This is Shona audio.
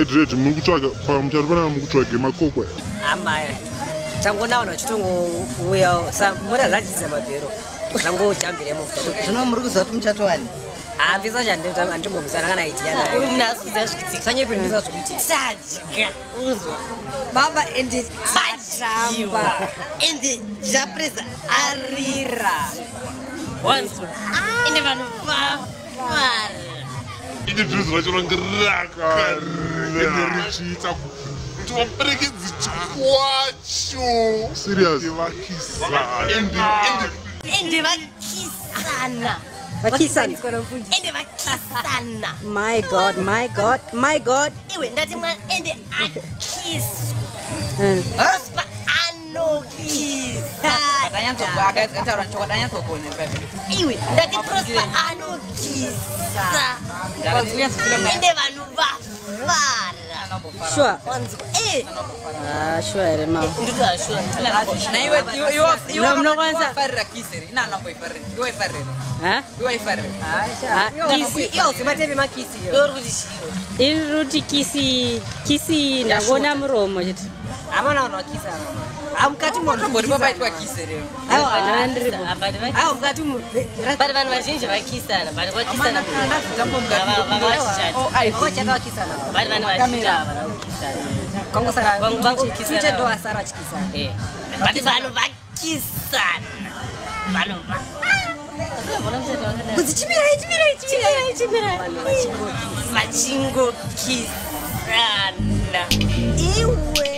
Dread mukutsvaga pamucharipana mukutsvaga makokwe. Amaya. Tangonaona chitongo samura zachisa mabhero. Zango jambire mufuta. Zvino muri kuziva kuti muchatowani? Handisa chandinotaura ndimbomusana kana itiyana. Muna asikuziva zvikudzika. Sanyepindisa zvokuti sadya. Uzwa. Baba ende bachamba. Ende japresa arira. Wanzwa. Ende vanhu vafara. Ine zvinhu zvachorangiraka. Ende richiita kuti vaperekedzi chikwacho. Serious. Ende vakisana. Vakisana. Ende vakisana. My God, my God, my God. Iwe ndati mwana ende akiswa. Ospa anokisa. Iwe ndati prospa anokisa. Ende vanhu vafara. Sure. Eh. Sure, Rema. Ndikuwa sure. You know kwanza. Iruti kisi nangona muromo chete. Amana unokisa. Amukati munhu Mbori babaitwa kise leo. Mukati munhu. Bari vanhu vazhinji vakisana, bari vakisana. Bari vanhu vazhinji vakisana. Kongo sara vangu kisana. Ndo asara chikisana. Bari vanhu vakisana. Vanhu kudzichimirai. Machingo kisana. Iwe